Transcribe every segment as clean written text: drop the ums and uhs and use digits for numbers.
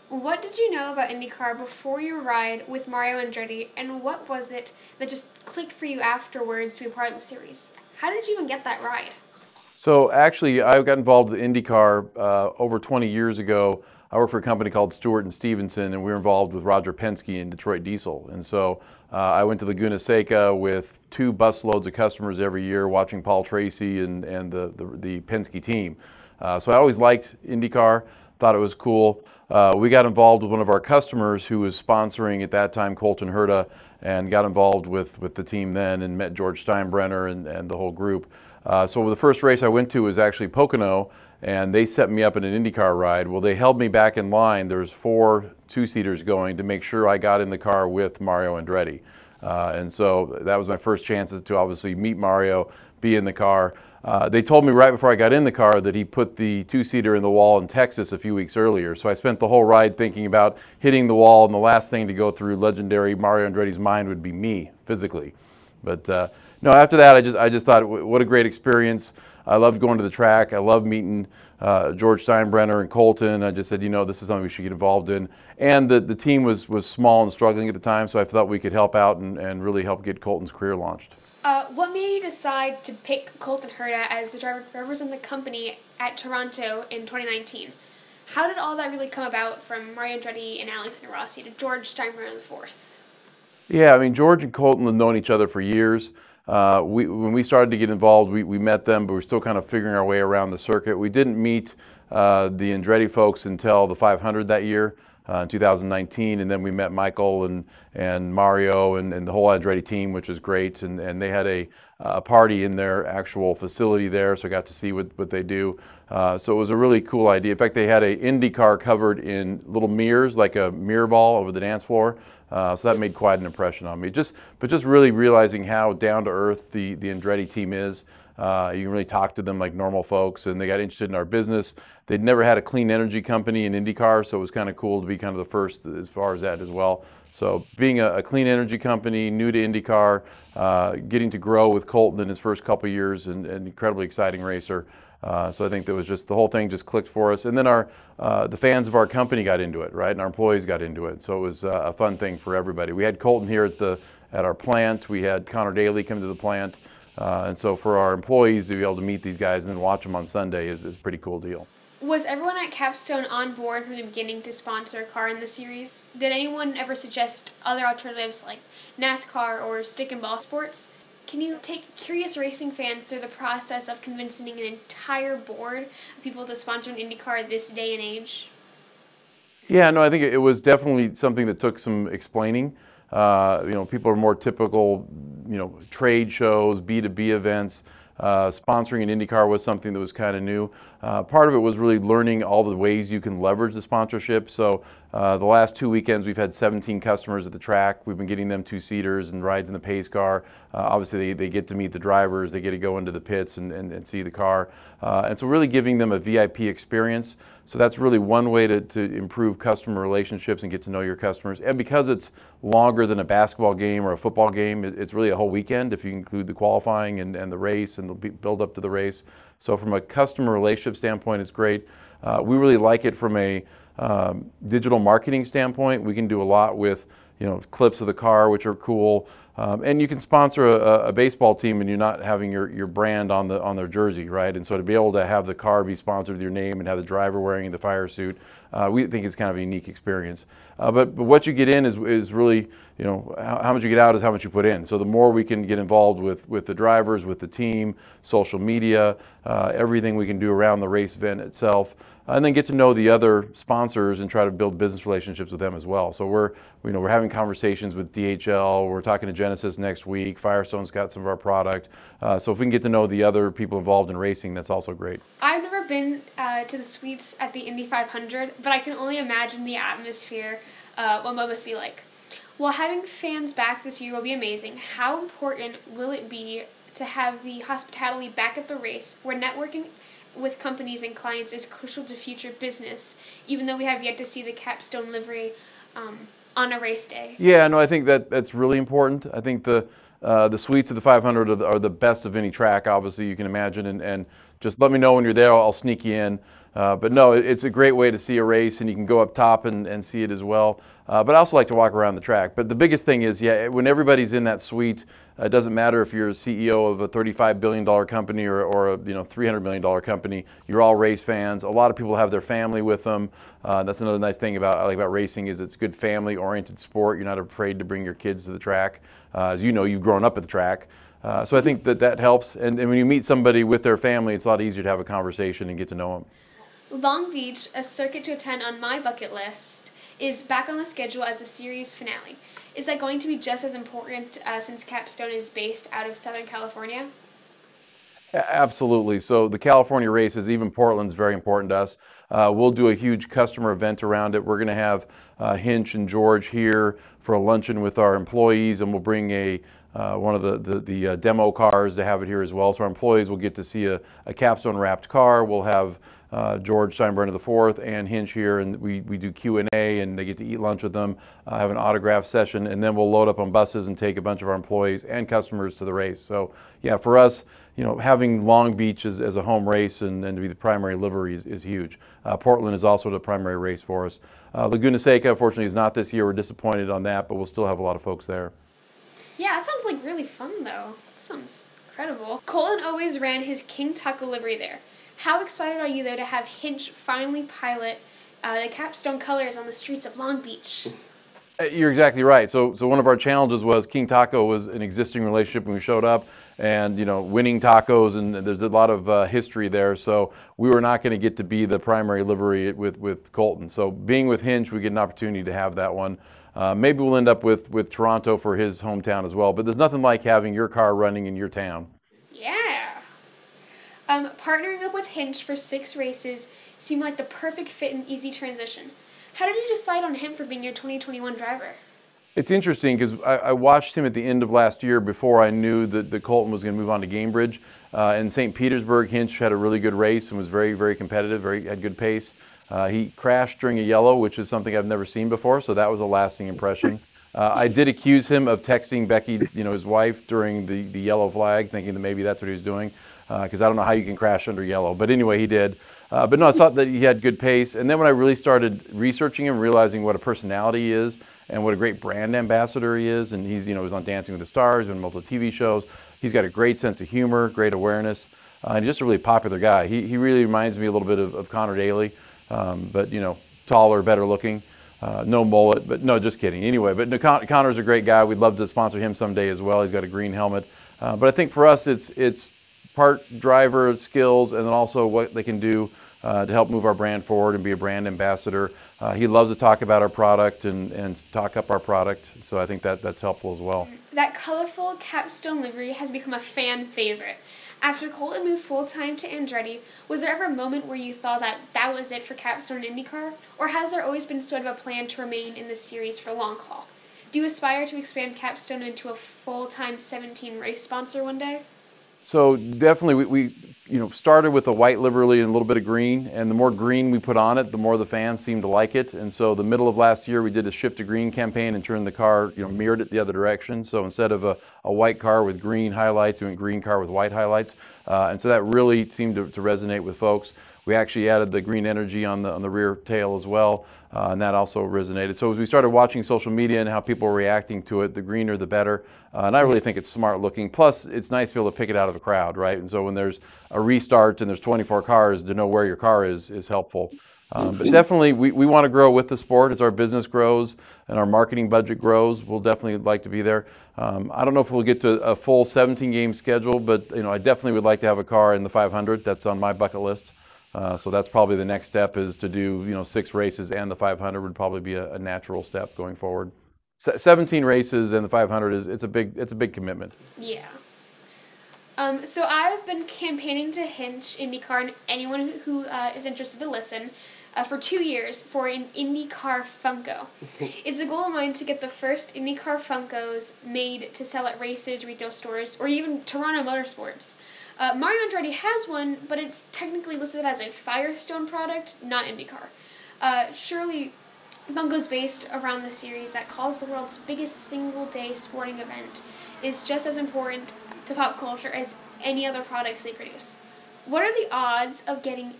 What did you know about IndyCar before your ride with Mario Andretti, and what was it that just clicked for you afterwards to be a part of the series? How did you even get that ride? So actually, I got involved with IndyCar over 20 years ago. I worked for a company called Stewart and Stevenson, and we were involved with Roger Penske in Detroit Diesel. And so I went to Laguna Seca with 2 busloads of customers every year, watching Paul Tracy and the Penske team. So I always liked IndyCar, thought it was cool. We got involved with one of our customers who was sponsoring at that time Colton Herta, and got involved with the team then and met George Steinbrenner and the whole group. So the first race I went to was actually Pocono, and they set me up in an IndyCar ride. Well, they held me back in line. There was 4 two-seaters going to make sure I got in the car with Mario Andretti. And so that was my first chances to obviously meet Mario, be in the car. They told me right before I got in the car that he put the two-seater in the wall in Texas a few weeks earlier. So I spent the whole ride thinking about hitting the wall, and the last thing to go through legendary Mario Andretti's mind would be me, physically. But no, after that, I just thought, what a great experience. I loved going to the track. I loved meeting George Steinbrenner and Colton. I just said, you know, this is something we should get involved in. And the team was small and struggling at the time, so I thought we could help out and really help get Colton's career launched. What made you decide to pick Colton Herta as the driver to represent the company at Toronto in 2019? How did all that really come about, from Mario Andretti and Alexander Rossi to George Steinbrenner IV? Yeah, I mean, George and Colton have known each other for years. When we started to get involved, we met them, but we're still kind of figuring our way around the circuit. We didn't meet the Andretti folks until the 500 that year, in 2019, and then we met Michael and Mario and the whole Andretti team, which was great. And they had a party in their actual facility there, so I got to see what they do. So it was a really cool idea. In fact, they had an Indy car covered in little mirrors, like a mirror ball over the dance floor. So that made quite an impression on me. But just really realizing how down to earth the Andretti team is. You can really talk to them like normal folks, and they got interested in our business. They'd never had a clean energy company in IndyCar, so it was kind of cool to be kind of the first as far as that as well. So being a clean energy company, new to IndyCar, getting to grow with Colton in his first couple of years, and an incredibly exciting racer. So I think that was just, the whole thing just clicked for us. And then the fans of our company got into it, right? And our employees got into it. So it was a fun thing for everybody. We had Colton here at our plant. We had Connor Daly come to the plant. And so for our employees to be able to meet these guys and then watch them on Sunday is a pretty cool deal. Was everyone at Capstone on board from the beginning to sponsor a car in the series? Did anyone ever suggest other alternatives like NASCAR or stick and ball sports? Can you take curious racing fans through the process of convincing an entire board of people to sponsor an IndyCar this day and age? Yeah, no, I think it was definitely something that took some explaining. You know, people are more typical, you know, trade shows, B2B events. Sponsoring an IndyCar was something that was kind of new. Part of it was really learning all the ways you can leverage the sponsorship. So the last 2 weekends we've had 17 customers at the track. We've been getting them two-seaters and rides in the pace car. Obviously they get to meet the drivers, they get to go into the pits and see the car. And so really giving them a VIP experience. So that's really one way to improve customer relationships and get to know your customers. And because it's longer than a basketball game or a football game, it's really a whole weekend if you include the qualifying and the race and the build up to the race. So from a customer relationship standpoint, it's great. We really like it from a digital marketing standpoint. We can do a lot with, you know, clips of the car, which are cool. And you can sponsor a baseball team and you're not having your brand on their jersey, right? And so to be able to have the car be sponsored with your name and have the driver wearing the fire suit, we think it's kind of a unique experience. But what you get in is really, you know, how much you get out is how much you put in. So the more we can get involved with the drivers, with the team, social media, everything we can do around the race event itself, and then get to know the other sponsors and try to build business relationships with them as well. So we're having conversations with DHL. We're talking to Genesis next week. Firestone's got some of our product. So if we can get to know the other people involved in racing, that's also great. I've never been to the suites at the Indy 500, but I can only imagine the atmosphere, what it must be like. While having fans back this year will be amazing, how important will it be to have the hospitality back at the race, where networking with companies and clients is crucial to future business, even though we have yet to see the Capstone livery on a race day? Yeah, no, I think that's really important. I think the suites of the 500 are the best of any track, obviously, you can imagine, and just let me know when you're there. I'll sneak you in. But no, it's a great way to see a race, and you can go up top and see it as well. But I also like to walk around the track. But the biggest thing is, yeah, when everybody's in that suite, it doesn't matter if you're a CEO of a $35 billion company or a $300 million company. You're all race fans. A lot of people have their family with them. That's another nice thing I like about racing is it's a good family-oriented sport. You're not afraid to bring your kids to the track. As you know, you've grown up at the track. So I think that helps. And when you meet somebody with their family, it's a lot easier to have a conversation and get to know them. Long Beach, a circuit to attend on my bucket list, is back on the schedule as a series finale. Is that going to be just as important since Capstone is based out of Southern California? Absolutely. So the California races, even Portland's very important to us. We'll do a huge customer event around it. We're going to have Hinch and George here for a luncheon with our employees, and we'll bring one of the demo cars to have it here as well. So our employees will get to see a Capstone wrapped car. We'll have George STEINBRENNER IV and Hinch here, and we do Q&A, and they get to eat lunch with them, have an autograph session, and then we'll load up on buses and take a bunch of our employees and customers to the race. So yeah, for us, having Long Beach as a home race and to be the primary livery is huge. Portland is also the primary race for us. Laguna Seca, unfortunately, is not this year. We're disappointed on that, but we'll still have a lot of folks there. Yeah, that sounds like really fun, though. That sounds incredible. Colton always ran his King Taco livery there. How excited are you, though, to have Hinch finally pilot the Capstone colors on the streets of Long Beach? You're exactly right. So one of our challenges was King Taco was an existing relationship when we showed up, and winning tacos, and there's a lot of history there. So we were not going to get to be the primary livery with Colton. So being with Hinch, we get an opportunity to have that one. Maybe we'll end up with Toronto for his hometown as well. But there's nothing like having your car running in your town. Yeah. Partnering up with Hinch for 6 races seemed like the perfect fit and easy transition. How did you decide on him for being your 2021 driver? It's interesting because I watched him at the end of last year before I knew that Colton was going to move on to Gamebridge. In St. Petersburg, Hinch had a really good race and was very, very competitive, had good pace. He crashed during a yellow, which is something I've never seen before, so that was a lasting impression. I did accuse him of texting Becky, his wife, during the yellow flag, thinking that maybe that's what he was doing, because I don't know how you can crash under yellow. But anyway, he did. But no, I thought that he had good pace. And then when I really started researching him, realizing what a personality he is and what a great brand ambassador he is, and he's, was on Dancing with the Stars, been on multiple TV shows. He's got a great sense of humor, great awareness, and just a really popular guy. He really reminds me a little bit of Connor Daly, but taller, better looking. No mullet, but no, just kidding. Anyway, but Connor's a great guy. We'd love to sponsor him someday as well. He's got a green helmet. But I think for us, it's part driver skills and then also what they can do to help move our brand forward and be a brand ambassador. He loves to talk about our product and talk up our product, so I think that's helpful as well. That colorful Capstone livery has become a fan favorite. After Colton moved full-time to Andretti, was there ever a moment where you thought that was it for Capstone and IndyCar? Or has there always been sort of a plan to remain in the series for long haul? Do you aspire to expand Capstone into a full-time 17-race sponsor one day? So definitely we started with a white livery and a little bit of green, and the more green we put on it, the more the fans seemed to like it. And so the middle of last year we did a shift to green campaign and turned the car, mirrored it the other direction. So instead of a white car with green highlights, we went green car with white highlights. And so that really seemed to resonate with folks. We actually added the green energy on the rear tail as well, and that also resonated. So as we started watching social media and how people were reacting to it, the greener the better. And I really think it's smart looking. Plus, it's nice to be able to pick it out of a crowd, right? And so when there's a restart and there's 24 cars, to know where your car is helpful. But definitely, we want to grow with the sport as our business grows and our marketing budget grows. We'll definitely like to be there. I don't know if we'll get to a full 17-game schedule, but I definitely would like to have a car in the 500. That's on my bucket list. So that's probably the next step, is to do 6 races, and the 500 would probably be a natural step going forward. 17 races and the 500 it's a big commitment. Yeah. So I've been campaigning to Hinch IndyCar and anyone who is interested to listen for 2 years for an IndyCar Funko. It's a goal of mine to get the first IndyCar Funkos made to sell at races, retail stores, or even Toronto Motorsports. Mario Andretti has one, but it's technically listed as a Firestone product, not IndyCar. Surely Funko's based around the series that calls the world's biggest single-day sporting event is just as important to pop culture as any other products they produce. What are the odds of getting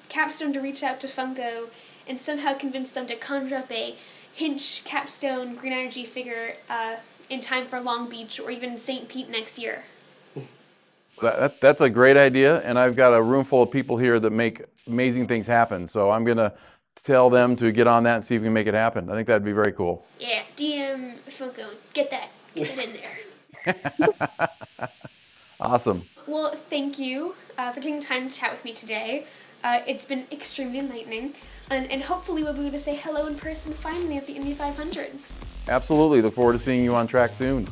Capstone to reach out to Funko and somehow convince them to conjure up a Hinch Capstone Green Energy figure in time for Long Beach or even St. Pete next year? That's a great idea, and I've got a room full of people here that make amazing things happen. So I'm going to tell them to get on that and see if we can make it happen. I think that'd be very cool. Yeah, DM Funko, get that in there. Awesome. Well, thank you for taking time to chat with me today. It's been extremely enlightening, and hopefully we'll be able to say hello in person finally at the Indy 500. Absolutely. Look forward to seeing you on track soon.